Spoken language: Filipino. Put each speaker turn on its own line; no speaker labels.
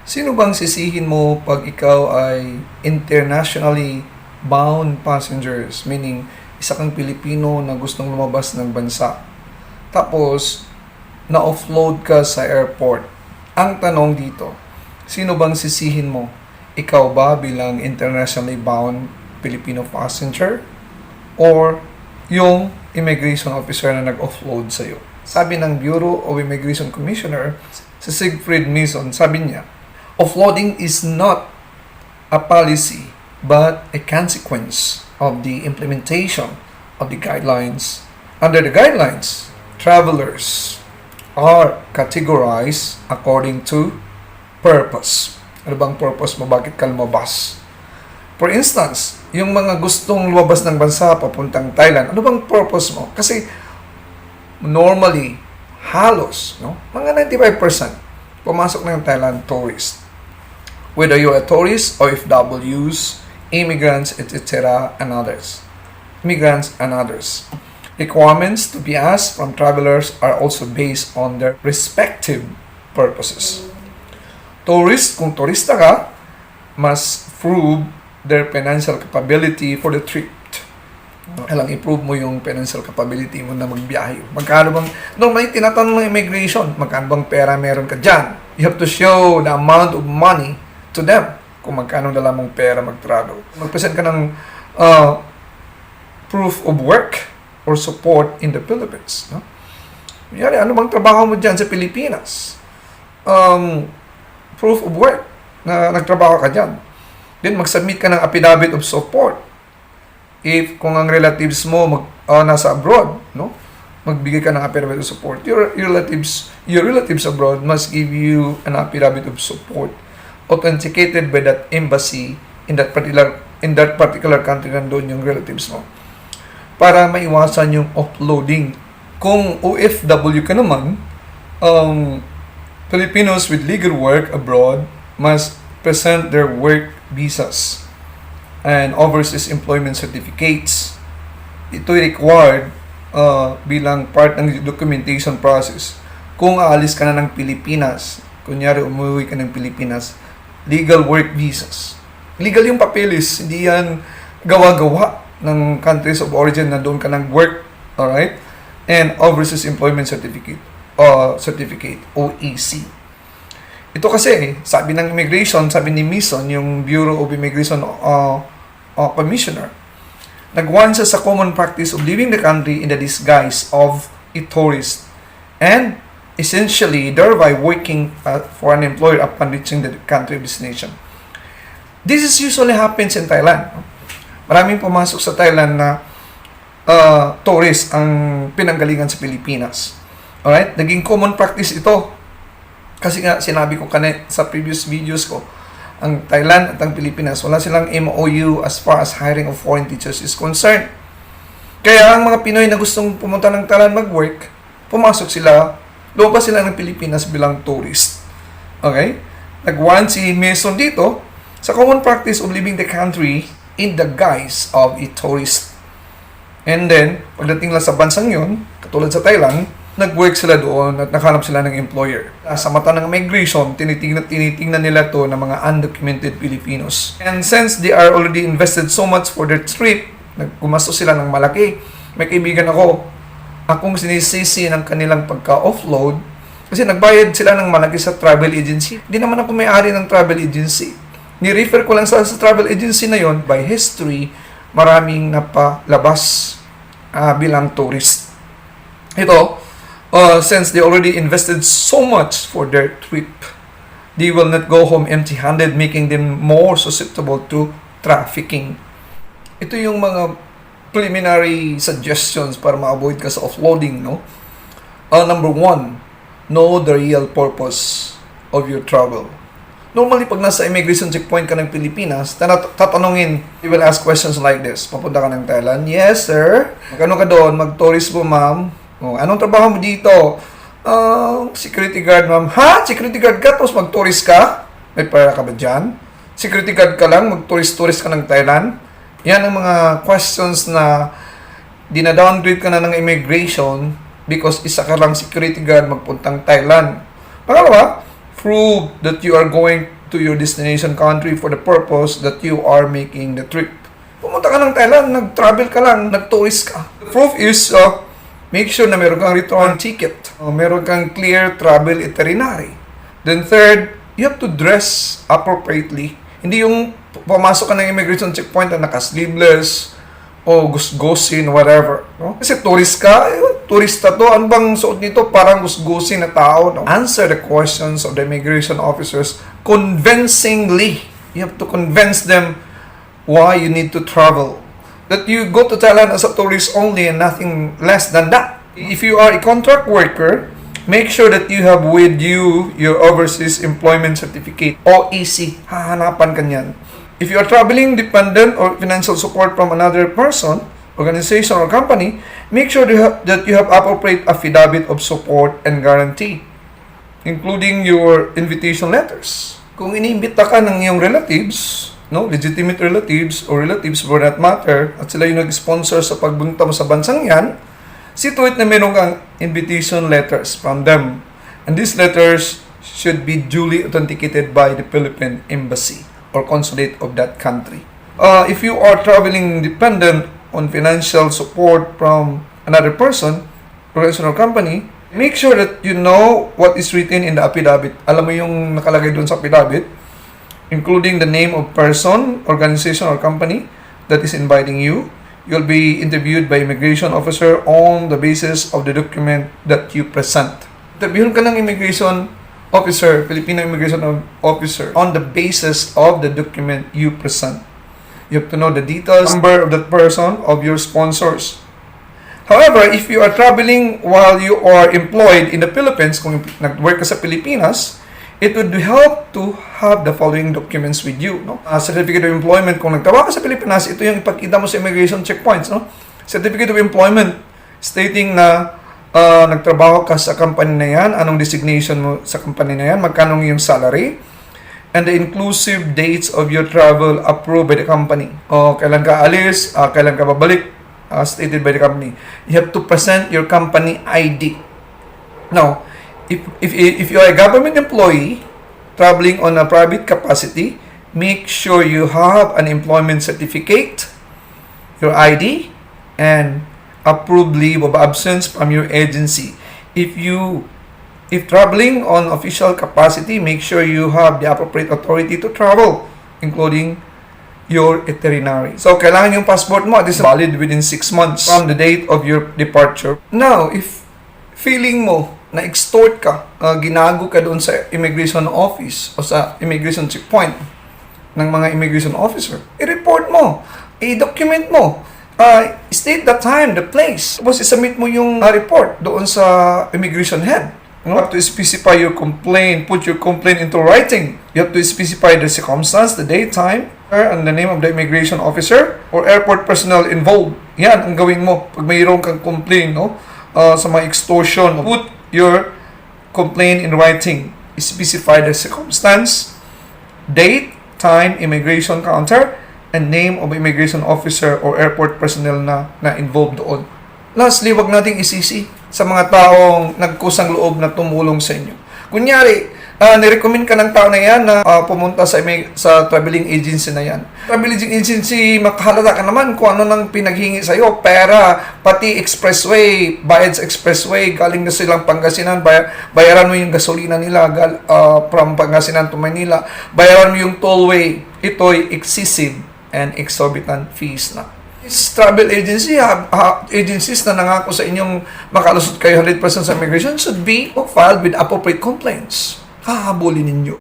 Sino bang sisihin mo pag ikaw ay internationally bound passengers? Meaning, isa kang Pilipino na gustong lumabas ng bansa. Tapos, na-offload ka sa airport. Ang tanong dito, sino bang sisihin mo? Ikaw ba bilang internationally bound Filipino passenger? Or yung immigration officer na nag-offload sa'yo? Sabi ng Bureau of Immigration Commissioner, si Siegfried Mason, sabi niya, offloading is not a policy but a consequence of the implementation of the guidelines. Under the guidelines, travelers are categorized according to purpose. Ano bang purpose mo? Bakit ka lumabas? For instance, yung mga gustong lumabas ng bansa papuntang Thailand, ano bang purpose mo? Kasi normally, halos, mga 95% pumasok ng Thailand tourist. Whether you're a tourist or FWs, immigrants, etc., and others. Migrants and others. Requirements to be asked from travelers are also based on their respective purposes. Kung turista ka, must prove their financial capability for the trip. Kailang i-prove mo yung financial capability mo na magbiyahe. Magkano bang, normally tinatanong ng immigration, magkano bang pera meron ka dyan? You have to show the amount of money to them kung magkano dala mong pera mag-travel. Mag-present ka ng proof of work or support in the Philippines. Yari, ano bang trabaho mo dyan sa Pilipinas? Proof of work na nagtrabaho ka dyan. Then mag-submit ka ng affidavit of support. If kung ang relatives mo nasa abroad, magbigay ka ng affidavit of support. Your relatives abroad must give you an affidavit of support authenticated by that embassy in that particular country nandoon yung relatives mo. Para maiwasan yung offloading. Kung OFW ka naman, Filipinos with legal work abroad must present their work visas and overseas employment certificates. Ito'y required bilang part ng documentation process. Kung aalis ka na ng Pilipinas, kunyari umuwi ka ng Pilipinas, legal work visas. Legal yung papeles, hindi yan gawa-gawa ng countries of origin na doon ka nag-work, alright? And overseas employment certificate, OEC. Ito kasi, sabi ng immigration, sabi ni Mason, yung Bureau of Immigration Commissioner, nagwan siya sa common practice of leaving the country in the disguise of a tourist and essentially thereby working for an employer upon reaching the country of destination. This usually happens in Thailand. Maraming pumasok sa Thailand na tourist ang pinanggalingan sa Pilipinas. Alright? Naging common practice ito. Kasi nga, sinabi ko sa previous videos ko, ang Thailand at ang Pilipinas, wala silang MOU as far as hiring of foreign teachers is concerned. Kaya ang mga Pinoy na gustong pumunta ng Thailand mag-work, pumasok sila, lumabas sila ng Pilipinas bilang tourist. Okay? Nagwan si Mason dito sa common practice of leaving the country in the guise of a tourist. And then, pagdating lang sa bansang yun, katulad sa Thailand, nag-work sila doon at nakahanap sila ng employer. Sa mata ng immigration, tinitingnan nila to ng mga undocumented Filipinos. And since they are already invested so much for their trip, nagkumastos sila ng malaki. May kaibigan akong sinisisi ng kanilang pagka-offload kasi nagbayad sila ng malaki sa travel agency. Hindi naman ako may-ari ng travel agency. Ni-refer ko lang sa travel agency na yon. By history, maraming napalabas bilang tourist. Ito, since they already invested so much for their trip, they will not go home empty-handed, making them more susceptible to trafficking. Ito yung mga preliminary suggestions para ma-avoid ka sa offloading, Number 1, know the real purpose of your travel. Normally, pag nasa immigration checkpoint ka ng Pilipinas, tatanungin, they will ask questions like this. Papunta ka ng Thailand? Yes, sir. Magkano ka doon? Mag-tourist po, ma'am. Anong trabaho mo dito? Security guard, ma'am. Ha? Security guard ka? Tapos mag-tourist ka? May pera ka ba dyan? Security guard ka lang? Mag-tourist ka ng Thailand? Yan ang mga questions na dina-downgrade ka na ng immigration because isa ka lang security guard magpuntang Thailand. Pangalawa, prove that you are going to your destination country for the purpose that you are making the trip. Pumunta ka ng Thailand, nag-travel ka lang, nag-tourist ka. The proof is, make sure na meron kang return ticket. Meron kang clear travel itinerary. Then third, you have to dress appropriately. Hindi yung pumasok ka ng immigration checkpoint na naka-sleeveless o gusgusin, whatever. No? Kasi tourist ka, turista to, ano bang suot nito? Parang gusgusin na tao. No? Answer the questions of the immigration officers convincingly. You have to convince them why you need to travel. That you go to Thailand as a tourist only and nothing less than that. If you are a contract worker, make sure that you have with you your Overseas Employment Certificate, OEC. Hahanapan ka niyan. If you are traveling dependent or financial support from another person, organization, or company, make sure that you have appropriate affidavit of support and guarantee, including your invitation letters. Kung iniimbita ka ng iyong relatives, no, legitimate relatives or relatives for that matter, at sila yung nag-sponsor sa pagbunta mo sa bansang yan, situate na meron kang invitation letters from them. And these letters should be duly authenticated by the Philippine Embassy or consulate of that country. If you are traveling dependent on financial support from another person, organization or company, make sure that you know what is written in the affidavit. Alam mo yung nakalagay doon sa affidavit, including the name of person, organization, or company that is inviting you. You'll be interviewed by immigration officer on the basis of the document that you present. Interviewin ka ng immigration officer, Filipino immigration officer, on the basis of the document you present. You have to know the details, number of that person, of your sponsors. However, if you are traveling while you are employed in the Philippines, kung nag-work ka sa Pilipinas, it would help to have the following documents with you. No? Certificate of employment, kung nagtrabaho ka sa Pilipinas, ito yung ipakita mo sa immigration checkpoints. No? Certificate of employment stating na nagtrabaho ka sa company na yan, anong designation mo sa company na yan, magkano yung salary, and the inclusive dates of your travel approved by the company. O kailan ka alis, kailan ka babalik, stated by the company. You have to present your company ID. Now, if you are a government employee traveling on a private capacity, make sure you have an employment certificate, your ID, and approved leave of absence from your agency. If traveling on official capacity, make sure you have the appropriate authority to travel, including your itinerary. So, kailangan yung passport mo, this is valid within 6 months from the date of your departure. Now, if feeling mo na extort ka, ginago ka doon sa immigration office o sa immigration checkpoint ng mga immigration officer, i-report mo, i-document mo, state the time, the place. Tapos isubmit mo yung report doon sa immigration head. You have to specify your complaint, put your complaint into writing. You have to specify the circumstance, the date, time, and the name of the immigration officer or airport personnel involved. Yan ang gawin mo pag mayroon kang complaint, no? Sa mga extortion. Put your complaint in writing. Specify the circumstance, date, time, immigration counter, and name of immigration officer or airport personnel na involved doon. Lastly, wag nating isisi sa mga taong nagkusang loob na tumulong sa inyo. Kunyari, nirecommend ka ng tao na yan na pumunta sa traveling agency na yan. Traveling agency, makahalata ka naman kung ano nang pinaghingi sa'yo. Pera, pati expressway, bayad sa expressway, galing na silang Pangasinan, bayaran mo yung gasolina nila from Pangasinan to Manila, bayaran mo yung tollway. Ito'y excessive and exorbitant fees na. Travel agency, agencies na nangako sa inyong makalusot kayo 100% sa immigration should be filed with appropriate complaints. Hahabulin ninyo.